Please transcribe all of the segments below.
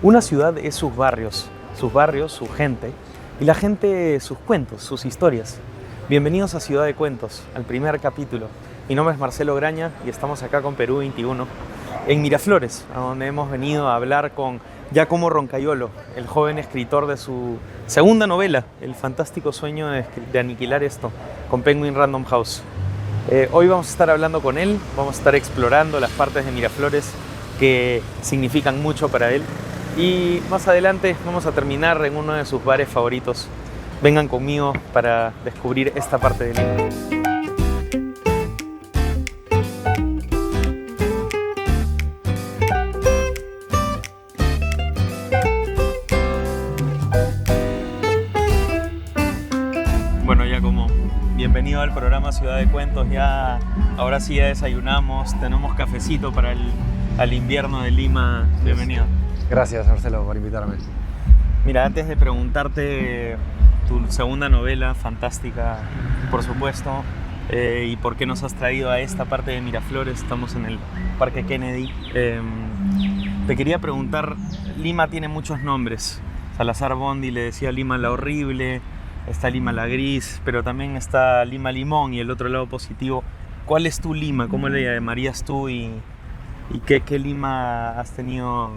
Una ciudad es sus barrios, su gente, y la gente sus cuentos, sus historias. Bienvenidos a Ciudad de Cuentos, al primer capítulo. Mi nombre es Marcelo Graña y estamos acá con Perú 21, en Miraflores, a donde hemos venido a hablar con Giacomo Roncaiolo, el joven escritor de su segunda novela, El fantástico sueño de aniquilar esto, con Penguin Random House. Hoy vamos a estar hablando con él, vamos a estar explorando las partes de Miraflores que significan mucho para él. Y más adelante vamos a terminar en uno de sus bares favoritos. Vengan conmigo para descubrir esta parte de Lima. Bueno, Giacomo, bienvenido al programa Ciudad de Cuentos. Ahora sí ya desayunamos, tenemos cafecito para el invierno de Lima. Bienvenido. Gracias, Marcelo, por invitarme. Mira, antes de preguntarte tu segunda novela, fantástica, por supuesto, y por qué nos has traído a esta parte de Miraflores, estamos en el Parque Kennedy, te quería preguntar, Lima tiene muchos nombres. Salazar Bondi le decía Lima la horrible, está Lima la gris, pero también está Lima Limón y el otro lado positivo. ¿Cuál es tu Lima? ¿Cómo le llamarías tú y qué Lima has tenido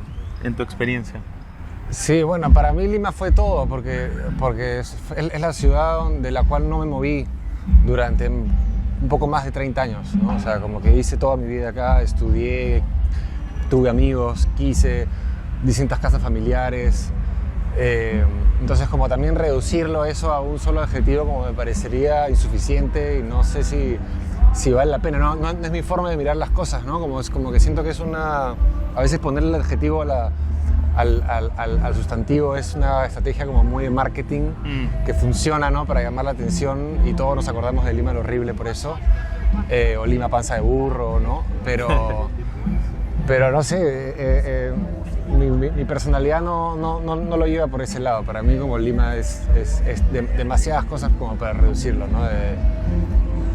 en tu experiencia? Sí, bueno, para mí Lima fue todo, porque es la ciudad de la cual no me moví durante un poco más de 30 años, ¿no? O sea, como que hice toda mi vida acá, estudié, tuve amigos, quise distintas casas familiares. Entonces, como también reducirlo eso a un solo adjetivo como me parecería insuficiente y no sé si vale la pena. No es mi forma de mirar las cosas, ¿no? Como que siento que es a veces ponerle el adjetivo al sustantivo es una estrategia como muy de marketing que funciona, ¿no? Para llamar la atención, y todos nos acordamos de Lima lo horrible por eso, o Lima panza de burro, ¿no? Pero no sé, mi personalidad no lo lleva por ese lado. Para mí como Lima es demasiadas cosas como para reducirlo, ¿no?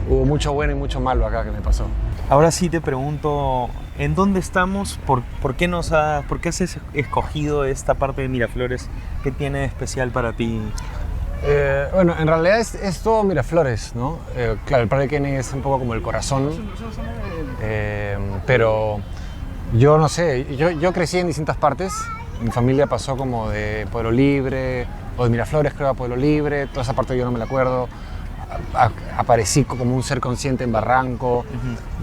Hubo mucho bueno y mucho malo acá que me pasó. Ahora sí te pregunto, ¿en dónde estamos? ¿Por qué has escogido esta parte de Miraflores? ¿Qué tiene de especial para ti? Bueno, en realidad es todo Miraflores, ¿no? Claro, el Parque Kennedy es un poco como el corazón, pero yo no sé, yo crecí en distintas partes. Mi familia pasó como de Pueblo Libre, o de Miraflores creo a Pueblo Libre, toda esa parte yo no me la acuerdo. Aparecí como un ser consciente en Barranco.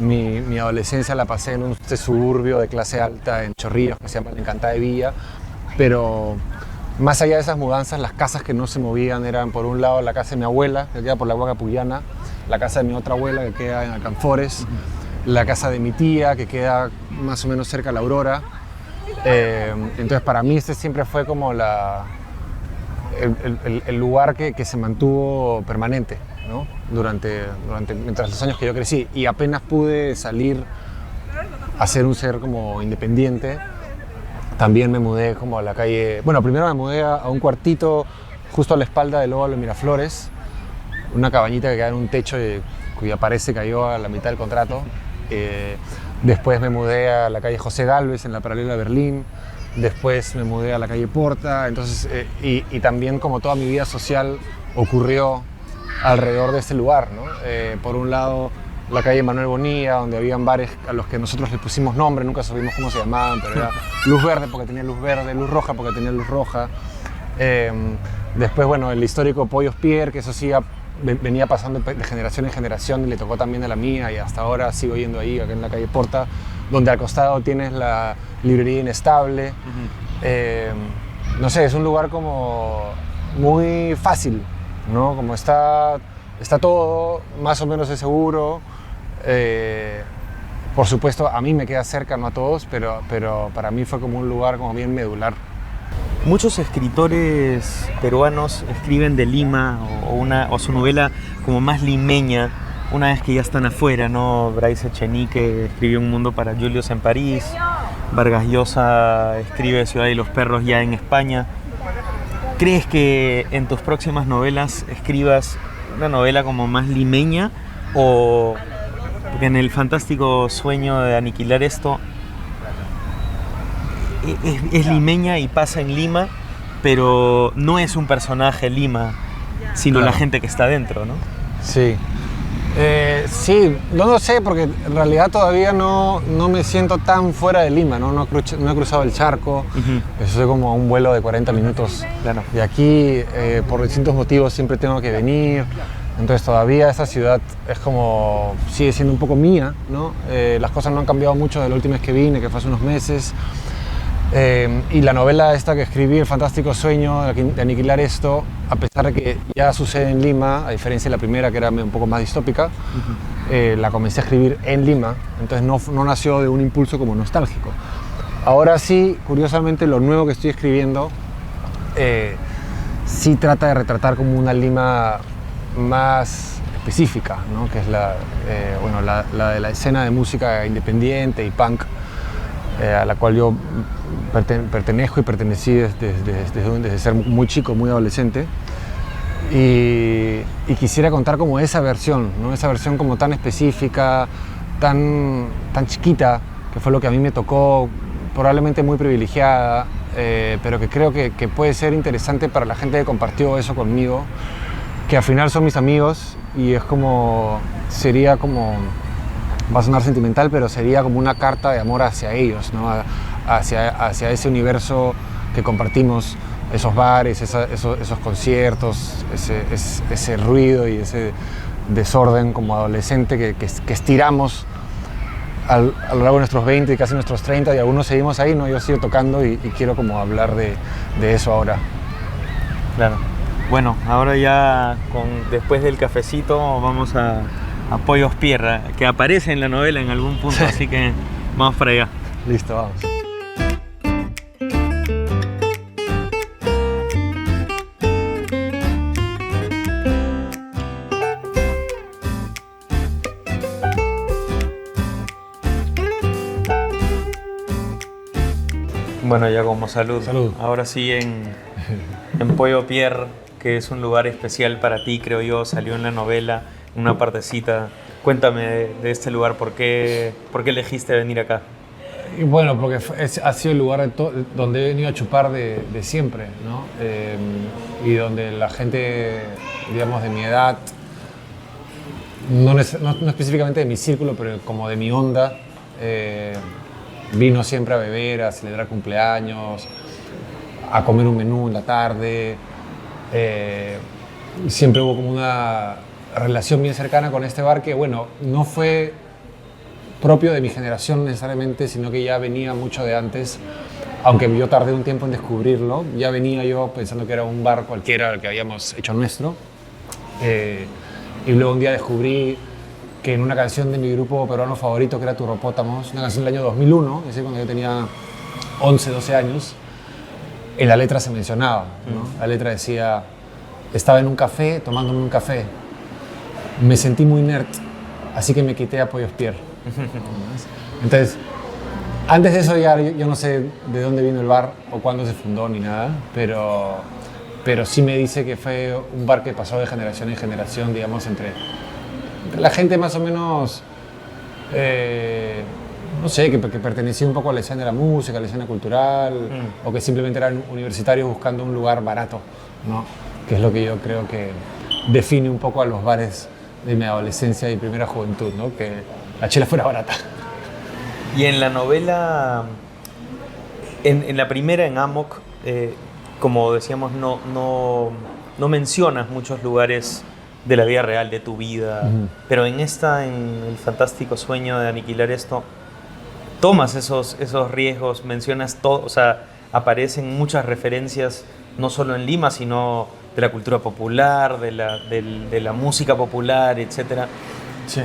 Mi adolescencia la pasé en un suburbio de clase alta en Chorrillos que se llama La Encantada de Villa, pero más allá de esas mudanzas, las casas que no se movían eran, por un lado, la casa de mi abuela, que queda por la Huaca Puyana, la casa de mi otra abuela, que queda en Alcanfores, la casa de mi tía, que queda más o menos cerca de la Aurora. Entonces, para mí este siempre fue como el lugar que se mantuvo permanente, ¿no? Mientras los años que yo crecí, y apenas pude salir a ser un ser como independiente, también me mudé como a la calle. Bueno, primero me mudé a un cuartito justo a la espalda del óvalo de Miraflores, una cabañita que queda en un techo cuya pared se cayó a la mitad del contrato. Después me mudé a la calle José Gálvez en la paralela de Berlín. Después me mudé a la calle Porta. Entonces, y también como toda mi vida social ocurrió alrededor de este lugar, ¿no? Por un lado, la calle Manuel Bonilla, donde habían bares a los que nosotros les pusimos nombre, nunca supimos cómo se llamaban, pero era Luz Verde porque tenía luz verde, Luz Roja porque tenía luz roja. Después, bueno, el histórico Pollos Pierre, que eso sí venía pasando de generación en generación, y le tocó también a la mía, y hasta ahora sigo yendo ahí, acá en la calle Porta, donde al costado tienes la librería Inestable. No sé, es un lugar como muy fácil, ¿no? Como está todo más o menos de seguro. Por supuesto, a mí me queda cerca, no a todos, pero para mí fue como un lugar como bien medular. Muchos escritores peruanos escriben de Lima o su novela como más limeña una vez que ya están afuera, ¿no? Bryce Echenique escribió Un mundo para Julius en París, Vargas Llosa escribe Ciudad y los perros ya en España. ¿Crees que en tus próximas novelas escribas una novela como más limeña, o porque en El fantástico sueño de aniquilar esto es limeña y pasa en Lima, pero no es un personaje Lima, sino Claro. la gente que está dentro, ¿no? Sí. Sí, no lo sé porque en realidad todavía no me siento tan fuera de Lima, ¿no? No he cruzado el charco, estoy como a un vuelo de 40 minutos Claro. de aquí, por distintos motivos siempre tengo que venir, entonces todavía esa ciudad es como, sigue siendo un poco mía, ¿no? Las cosas no han cambiado mucho de la última vez que vine, que fue hace unos meses. Y la novela esta que escribí, El fantástico sueño de aniquilar esto, a pesar de que ya sucede en Lima, a diferencia de la primera que era un poco más distópica, la comencé a escribir en Lima, entonces no nació de un impulso como nostálgico. Ahora sí, curiosamente, lo nuevo que estoy escribiendo sí trata de retratar como una Lima más específica, ¿no? Que es la de la escena de música independiente y punk, a la cual yo pertenezco y pertenecí desde ser muy chico, muy adolescente. Y quisiera contar como esa versión, ¿no? Esa versión como tan específica, tan chiquita, que fue lo que a mí me tocó, probablemente muy privilegiada, pero que creo que puede ser interesante para la gente que compartió eso conmigo, que al final son mis amigos y es como, sería como, va a sonar sentimental, pero sería como una carta de amor hacia ellos, ¿no? Hacia ese universo que compartimos, esos bares, esos conciertos, ese ruido y ese desorden como adolescente que estiramos a lo largo de nuestros 20 y casi nuestros 30, y algunos seguimos ahí, ¿no? Yo sigo tocando y quiero como hablar de eso ahora. Claro. Bueno, ahora ya después del cafecito vamos a Pollos Pierra, que aparece en la novela en algún punto, así que vamos para allá. Listo, vamos. Bueno, ya como salud. Salud. Ahora sí en Pollo Pierre, que es un lugar especial para ti, creo yo, salió en la novela, una partecita. Cuéntame de este lugar, ¿por qué elegiste venir acá? Y bueno, porque ha sido el lugar donde he venido a chupar de siempre, ¿no? Y donde la gente, digamos, de mi edad, no específicamente de mi círculo, pero como de mi onda, vino siempre a beber, a celebrar cumpleaños, a comer un menú en la tarde. Siempre hubo como una relación bien cercana con este bar que, bueno, no fue propio de mi generación necesariamente, sino que ya venía mucho de antes, aunque yo tardé un tiempo en descubrirlo. Ya venía yo pensando que era un bar cualquiera el que habíamos hecho nuestro, y luego un día descubrí que en una canción de mi grupo peruano favorito, que era Turropótamos, una canción del año 2001, es decir, cuando yo tenía 11, 12 años, en la letra se mencionaba, ¿no? La letra decía: estaba en un café, tomándome un café, me sentí muy nerd, así que me quité a Pollos Pierre. Entonces, antes de eso ya yo no sé de dónde vino el bar o cuándo se fundó ni nada, pero sí me dice que fue un bar que pasó de generación en generación, digamos, entre la gente más o menos, no sé, que pertenecía un poco a la escena de la música, a la escena cultural, o que simplemente eran universitarios buscando un lugar barato, ¿no? Que es lo que yo creo que define un poco a los bares de mi adolescencia y primera juventud, ¿no? Que la chela fuera barata. Y en la novela, en la primera, en Amok, como decíamos, no mencionas muchos lugares de la vida real, de tu vida, pero en esta, en El fantástico sueño de aniquilar esto, tomas esos riesgos, mencionas todo, o sea, aparecen muchas referencias, no solo en Lima, sino de la cultura popular, de la música popular, etc. Sí.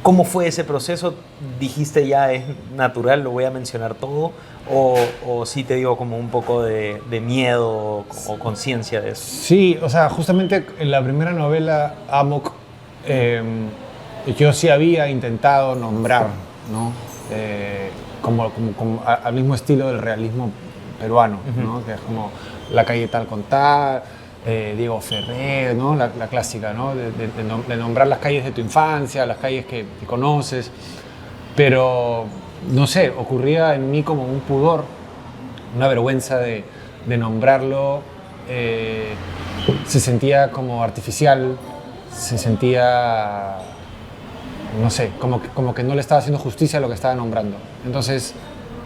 ¿Cómo fue ese proceso? ¿Dijiste ya es natural, lo voy a mencionar todo? ¿O sí te dio como un poco de miedo o conciencia de eso? Sí, o sea, justamente en la primera novela, Amok, yo sí había intentado nombrar, ¿no? Como al mismo estilo del realismo peruano, ¿no? Que es como la calle tal con tal, Diego Ferrer, ¿no? La clásica, ¿no? De nombrar las calles de tu infancia, las calles que conoces, pero no sé, ocurría en mí como un pudor, una vergüenza de nombrarlo. Se sentía como artificial, se sentía, no sé, como que no le estaba haciendo justicia a lo que estaba nombrando. Entonces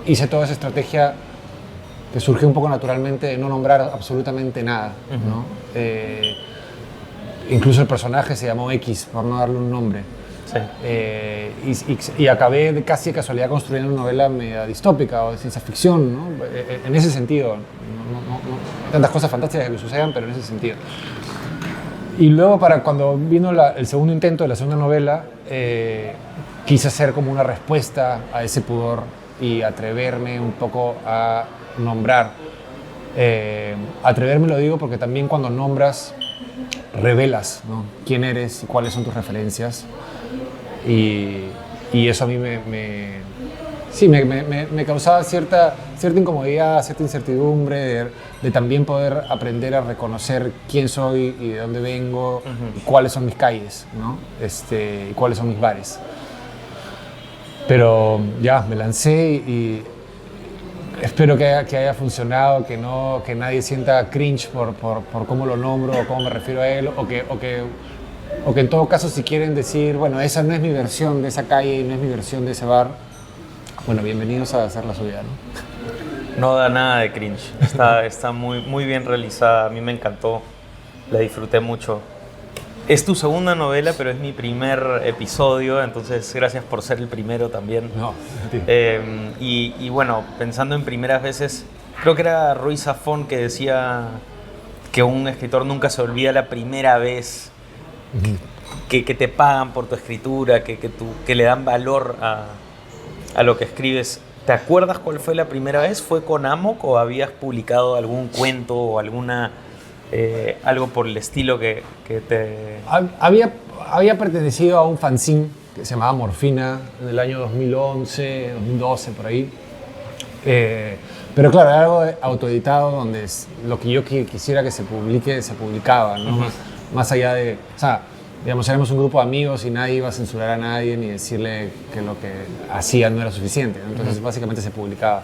hice toda esa estrategia que surgió un poco naturalmente de no nombrar absolutamente nada, ¿no? Incluso el personaje se llamó X, por no darle un nombre. Sí. Y acabé de casi de casualidad construyendo una novela media distópica o de ciencia ficción, ¿no? En ese sentido. No tantas cosas fantásticas que sucedan, pero en ese sentido. Y luego, cuando vino el segundo intento de la segunda novela, quise hacer como una respuesta a ese pudor y atreverme un poco a nombrar. Atreverme lo digo porque también cuando nombras, revelas, ¿no? Quién eres y cuáles son tus referencias. Y eso a mí me causaba cierta incomodidad, cierta incertidumbre de también poder aprender a reconocer quién soy y de dónde vengo, y cuáles son mis calles, ¿no? Y cuáles son mis bares. Pero ya, me lancé y espero que haya funcionado, que nadie sienta cringe por cómo lo nombro o cómo me refiero a él, o que en todo caso, si quieren decir, bueno, esa no es mi versión de esa calle y no es mi versión de ese bar, bueno, bienvenidos a hacer la suya, ¿no? No da nada de cringe, está muy, muy bien realizada, a mí me encantó, la disfruté mucho. Es tu segunda novela, pero es mi primer episodio, entonces gracias por ser el primero también. No, y bueno, pensando en primeras veces, creo que era Ruiz Zafón que decía que un escritor nunca se olvida la primera vez que te pagan por tu escritura, que le dan valor a lo que escribes. ¿Te acuerdas cuál fue la primera vez? ¿Fue con Amok o habías publicado algún cuento o alguna algo por el estilo que te... Había pertenecido a un fanzine que se llamaba Morfina en el año 2011, 2012, por ahí. Pero claro, era algo autoeditado donde lo que yo quisiera que se publique, se publicaba, ¿no? Más allá de... O sea, digamos, éramos un grupo de amigos y nadie iba a censurar a nadie ni decirle que lo que hacía no era suficiente, ¿no? Entonces, básicamente se publicaba.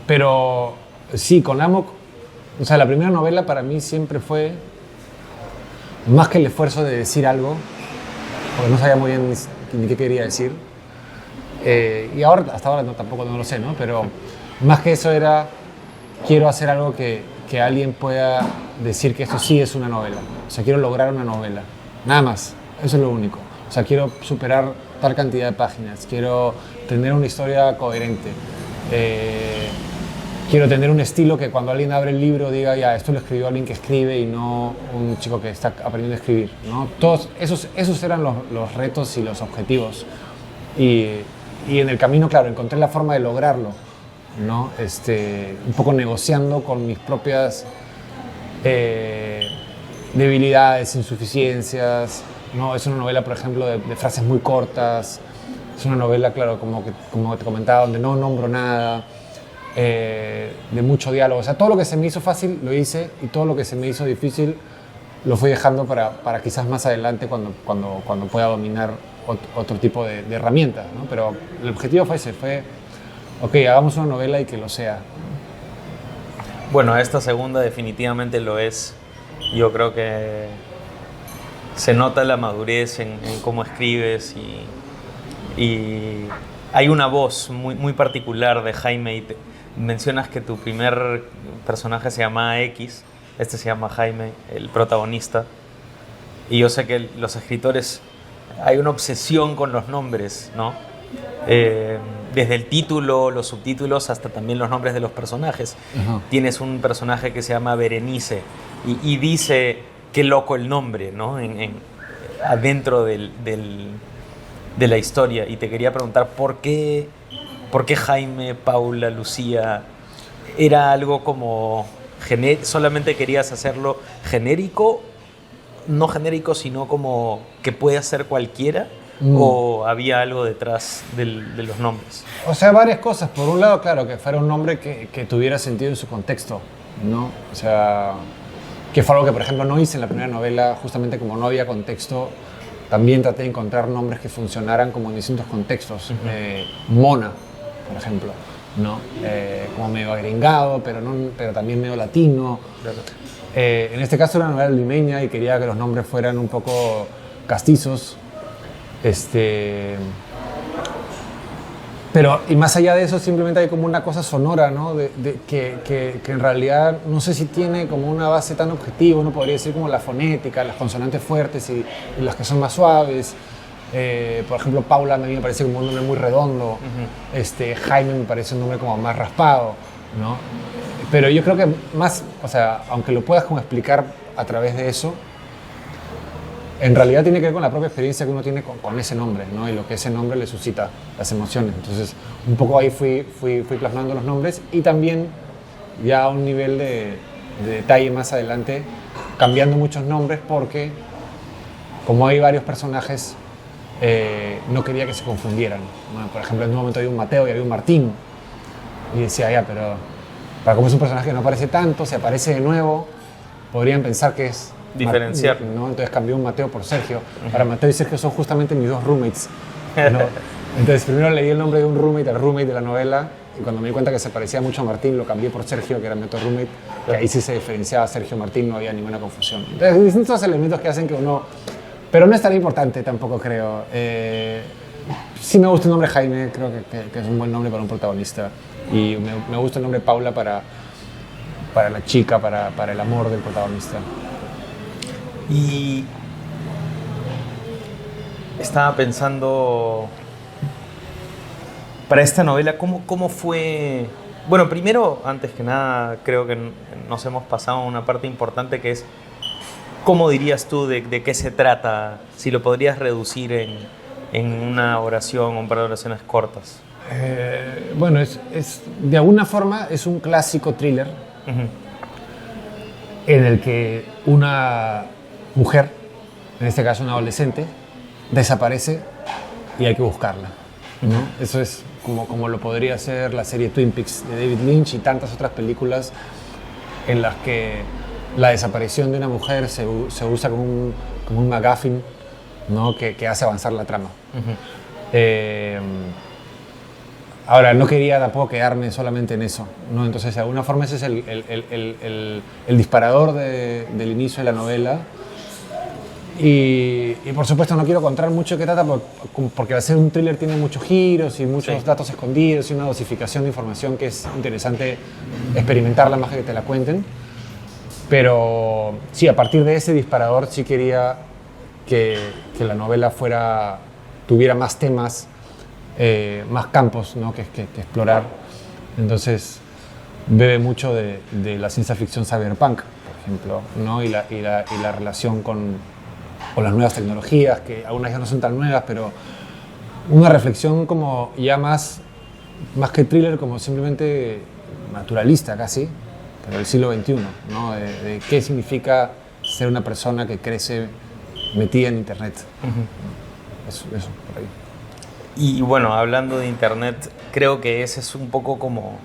Pero sí, con Amok, o sea, la primera novela para mí siempre fue más que el esfuerzo de decir algo, porque no sabía muy bien ni qué quería decir. Y hasta ahora tampoco no lo sé, ¿no? Pero más que eso era, quiero hacer algo que alguien pueda decir que esto sí es una novela. O sea, quiero lograr una novela. Nada más. Eso es lo único. O sea, quiero superar tal cantidad de páginas. Quiero tener una historia coherente. Quiero tener un estilo que cuando alguien abre el libro diga, ya, esto lo escribió alguien que escribe y no un chico que está aprendiendo a escribir, ¿no? Todos esos eran los retos y los objetivos. Y en el camino, claro, encontré la forma de lograrlo, ¿no? Un poco negociando con mis propias debilidades, insuficiencias, ¿no? Es una novela, por ejemplo, de frases muy cortas. Es una novela, claro, como te comentaba, donde no nombro nada, de mucho diálogo. O sea, todo lo que se me hizo fácil lo hice y todo lo que se me hizo difícil lo fui dejando para quizás más adelante cuando pueda dominar otro tipo de herramientas, ¿no? Pero el objetivo fue ese, ok, hagamos una novela y que lo sea. Bueno, esta segunda definitivamente lo es. Yo creo que se nota la madurez en cómo escribes y hay una voz muy, muy particular de Jaime. Mencionas que tu primer personaje se llamaba X, este se llama Jaime, el protagonista. Y yo sé que los escritores hay una obsesión con los nombres, ¿no? Desde el título, los subtítulos, hasta también los nombres de los personajes. Uh-huh. Tienes un personaje que se llama Berenice y dice, qué loco el nombre, ¿no? Adentro de la historia. Y te quería preguntar, ¿por qué Jaime, Paula, Lucía? ¿Era algo como solamente querías hacerlo genérico? No genérico, sino como que puede ser cualquiera. ¿O había algo detrás de los nombres? O sea, varias cosas. Por un lado, claro, que fuera un nombre que tuviera sentido en su contexto, ¿no? O sea, que fue algo que, por ejemplo, no hice en la primera novela, justamente como no había contexto. también traté de encontrar nombres que funcionaran como en distintos contextos. Mona, por ejemplo, ¿no? Como medio agringado, pero también medio latino. Claro. En este caso era una novela limeña y quería que los nombres fueran un poco castizos. Pero, y más allá de eso, simplemente hay como una cosa sonora, ¿no? Que en realidad no sé si tiene como una base tan objetiva. Uno podría decir como la fonética, las consonantes fuertes y las que son más suaves. Por ejemplo, Paula a mí me parece como un nombre muy redondo. Jaime me parece un nombre como más raspado, ¿no? Pero yo creo que más, o sea, aunque lo puedas como explicar a través de eso, en realidad tiene que ver con la propia experiencia que uno tiene con ese nombre, ¿no? Y lo que ese nombre le suscita, las emociones. Entonces, un poco ahí fui plasmando los nombres y también ya a un nivel de detalle más adelante, cambiando muchos nombres porque, como hay varios personajes, no quería que se confundieran, ¿no? Por ejemplo, en un momento había un Mateo y había un Martín. Y decía, ya, pero para como es un personaje que no aparece tanto, se aparece de nuevo, podrían pensar que es diferenciar, ¿no? Entonces cambié un Mateo por Sergio. Para Mateo y Sergio son justamente mis dos roommates, ¿no? Entonces primero leí el nombre de un roommate, el roommate de la novela, y cuando me di cuenta que se parecía mucho a Martín, lo cambié por Sergio, que era mi otro roommate, que ahí sí se diferenciaba Sergio Martín, no había ninguna confusión. Entonces distintos elementos que hacen que uno... Pero no es tan importante tampoco, creo. Sí me gusta el nombre Jaime, creo que es un buen nombre para un protagonista. Y me gusta el nombre Paula para la chica, para el amor del protagonista. Y estaba pensando, para esta novela, ¿cómo fue? Bueno, primero, antes que nada, creo que nos hemos pasado una parte importante que es, ¿cómo dirías tú de qué se trata? Si lo podrías reducir en una oración o un par de oraciones cortas. Bueno, de alguna forma es un clásico thriller en el que una mujer, en este caso una adolescente, desaparece y hay que buscarla, ¿no? Eso es como lo podría hacer la serie Twin Peaks de David Lynch y tantas otras películas en las que la desaparición de una mujer se usa como un MacGuffin, ¿no? que hace avanzar la trama. Ahora, no quería tampoco quedarme solamente en eso, ¿no? Entonces, de alguna forma ese es el disparador del inicio de la novela. Y por supuesto no quiero contar mucho de qué trata porque al ser un thriller tiene muchos giros y muchos datos escondidos y una dosificación de información que es interesante experimentarla más que te la cuenten. Pero sí, a partir de ese disparador sí quería que la novela tuviera más temas, más campos, ¿no? que explorar. Entonces bebe mucho de la ciencia ficción cyberpunk, por ejemplo, ¿no? y la relación con las nuevas tecnologías, que algunas ya no son tan nuevas, pero una reflexión como ya más que thriller, como simplemente naturalista casi, pero del siglo XXI, ¿no? de qué significa ser una persona que crece metida en Internet. Eso, por ahí. Y bueno, hablando de Internet, creo que ese es un poco como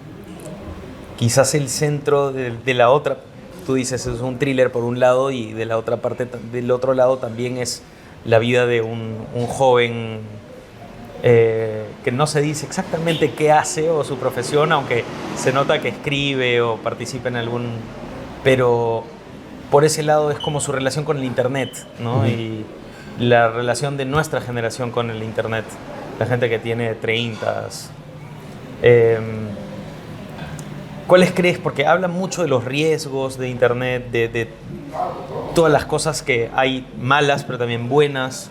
quizás el centro de la otra. Tú dices, es un thriller por un lado y de la otra parte, del otro lado también es la vida de un joven que no se dice exactamente qué hace o su profesión, aunque se nota que escribe o participa en algún... Pero por ese lado es como su relación con el Internet, ¿no? Y la relación de nuestra generación con el Internet, la gente que tiene 30. ¿Cuáles crees? Porque hablan mucho de los riesgos de Internet, de todas las cosas que hay malas, pero también buenas.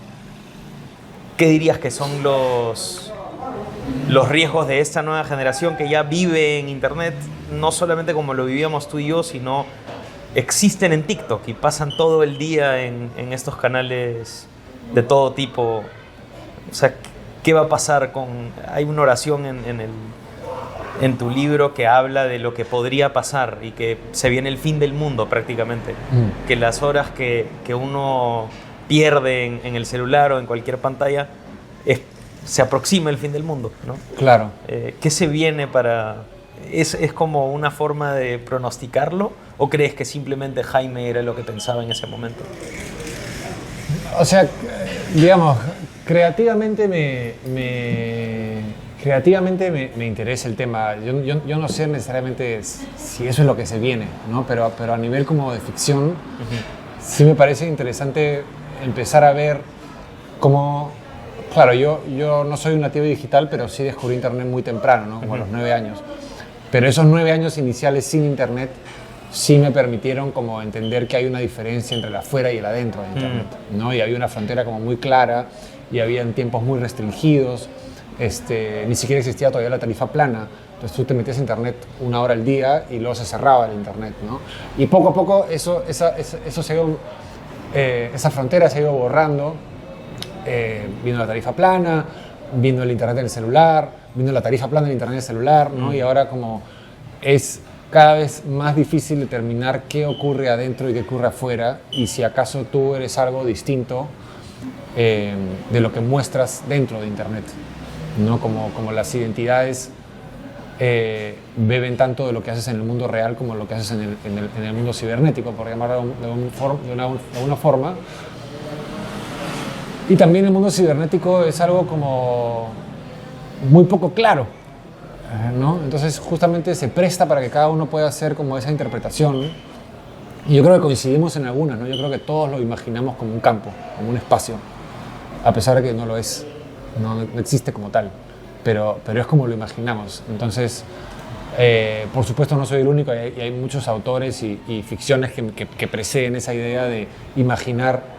¿Qué dirías que son los riesgos de esta nueva generación que ya vive en Internet, no solamente como lo vivíamos tú y yo, sino existen en TikTok y pasan todo el día en estos canales de todo tipo? O sea, ¿qué va a pasar con...? Hay una oración en tu libro que habla de lo que podría pasar y que se viene el fin del mundo prácticamente. Que las horas que uno pierde en el celular o en cualquier pantalla, se aproxima el fin del mundo, ¿no? Claro. ¿Qué se viene para...? ¿Es como una forma de pronosticarlo o crees que simplemente Jaime era lo que pensaba en ese momento? O sea, digamos, creativamente me interesa el tema. Yo no sé necesariamente si eso es lo que se viene, ¿no? Pero a nivel como de ficción, sí me parece interesante empezar a ver cómo... Claro, yo no soy un nativo digital, pero sí descubrí Internet muy temprano, ¿no? Como a los 9 años. Pero esos 9 años iniciales sin Internet sí me permitieron como entender que hay una diferencia entre el afuera y el adentro de Internet, ¿no? Y había una frontera como muy clara y habían tiempos muy restringidos. Ni siquiera existía todavía la tarifa plana. Entonces tú te metías a Internet 1 hora al día y luego se cerraba el Internet, ¿no? Y poco a poco esa frontera se ha ido borrando. Vino la tarifa plana, vino el internet en el celular, vino la tarifa plana del internet en el celular, ¿no? Y ahora como es cada vez más difícil determinar qué ocurre adentro y qué ocurre afuera y si acaso tú eres algo distinto de lo que muestras dentro de internet, ¿no? Como las identidades beben tanto de lo que haces en el mundo real como lo que haces en el mundo cibernético, por llamarlo de alguna forma. Y también el mundo cibernético es algo como muy poco claro, ¿no? Entonces justamente se presta para que cada uno pueda hacer como esa interpretación. Y yo creo que coincidimos en algunas, ¿no? Yo creo que todos lo imaginamos como un campo, como un espacio, a pesar de que no lo es, no existe como tal, pero es como lo imaginamos. Entonces, por supuesto no soy el único, y hay muchos autores y ficciones que preceden esa idea de imaginar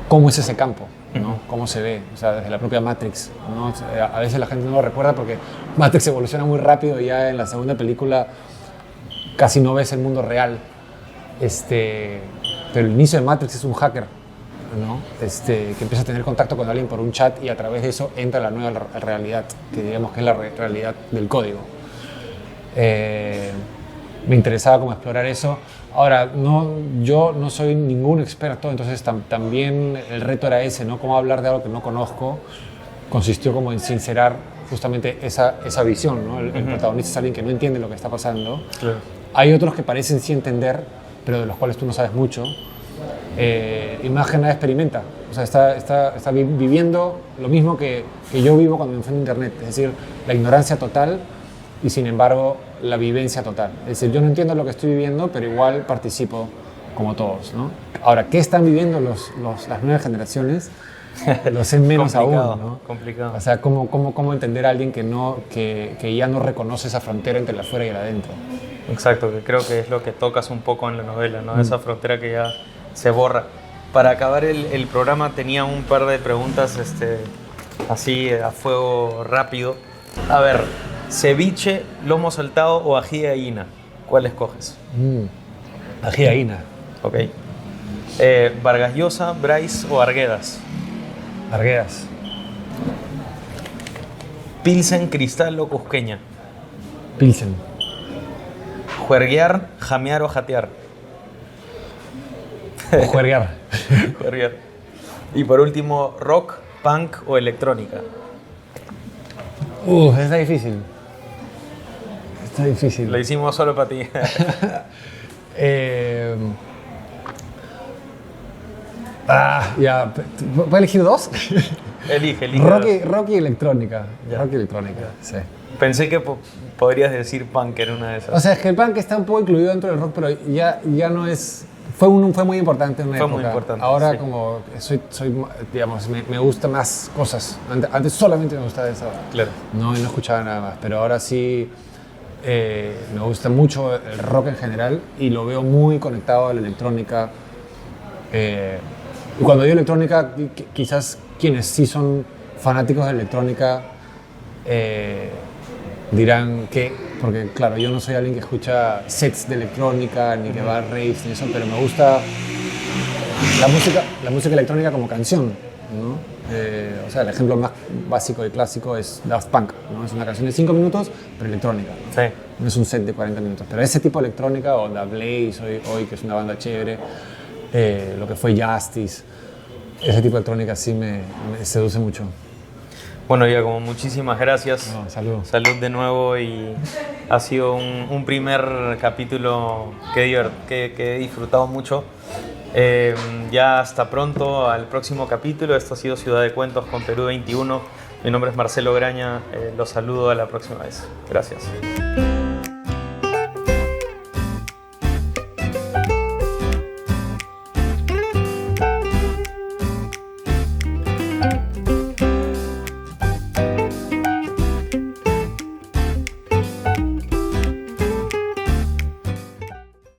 cómo es ese campo, ¿no? Cómo se ve, o sea, desde la propia Matrix, ¿no? A veces la gente no lo recuerda porque Matrix evoluciona muy rápido y ya en la segunda película casi no ves el mundo real. Pero el inicio de Matrix es un hacker, ¿no? Que empieza a tener contacto con alguien por un chat y a través de eso entra la nueva realidad, que digamos que es la realidad del código. Me interesaba como explorar eso. Ahora, yo no soy ningún experto, entonces también el reto era ese, ¿no? Cómo hablar de algo que no conozco, consistió como en sincerar justamente esa visión, ¿no? El protagonista es alguien que no entiende lo que está pasando. Claro. Hay otros que parecen sí entender, pero de los cuales tú no sabes mucho. Y más que nada experimenta, o sea, está viviendo lo mismo que yo vivo cuando me enfrento a Internet, es decir, la ignorancia total y sin embargo la vivencia total. Es decir, yo no entiendo lo que estoy viviendo, pero igual participo como todos, ¿no? Ahora, ¿qué están viviendo las nuevas generaciones? Lo sé menos aún, ¿no? Complicado. O sea, ¿cómo entender a alguien que ya no reconoce esa frontera entre el afuera y el adentro? Exacto, que creo que es lo que tocas un poco en la novela, ¿no? Esa frontera que ya se borra. Para acabar el programa tenía un par de preguntas así a fuego rápido. A ver, ceviche, lomo saltado o ají de gallina, ¿cuál escoges? Ají de gallina. Ok. Vargas Llosa, Bryce o Arguedas. Arguedas. Pilsen, Cristal o Cusqueña. Pilsen. Juerguear, jamear o jatear. Juerguear. Juerguear. Y por último, rock, punk o electrónica. Está difícil. Está difícil. Lo hicimos solo para ti. Ya. ¿Puedo elegir dos? Elige. Rock y electrónica. Ya. Rock y electrónica, sí. Pensé que podrías decir punk en una de esas. O sea, es que el punk está un poco incluido dentro del rock, pero ya no es... Fue muy importante en una época. Fue muy importante. Ahora sí. Como soy digamos, me gusta más cosas. Antes solamente me gustaba eso. Claro. No escuchaba nada más, pero ahora sí me gusta mucho el rock en general y lo veo muy conectado a la electrónica. Y cuando digo electrónica, quizás quienes sí son fanáticos de electrónica dirán que, porque claro, yo no soy alguien que escucha sets de electrónica, ni que va a raves, ni eso, pero me gusta la música electrónica como canción, ¿no? O sea, el ejemplo más básico y clásico es Daft Punk, ¿no? Es una canción de 5 minutos, pero electrónica. Sí. No es un set de 40 minutos, pero ese tipo de electrónica, o The Blaze hoy que es una banda chévere, lo que fue Justice, ese tipo de electrónica sí me seduce mucho. Bueno, Giacomo, muchísimas gracias. No, salud. Salud de nuevo y ha sido un primer capítulo que he disfrutado mucho. Ya hasta pronto al próximo capítulo. Esto ha sido Ciudad de Cuentos con Perú 21. Mi nombre es Marcelo Graña. Los saludo a la próxima vez. Gracias.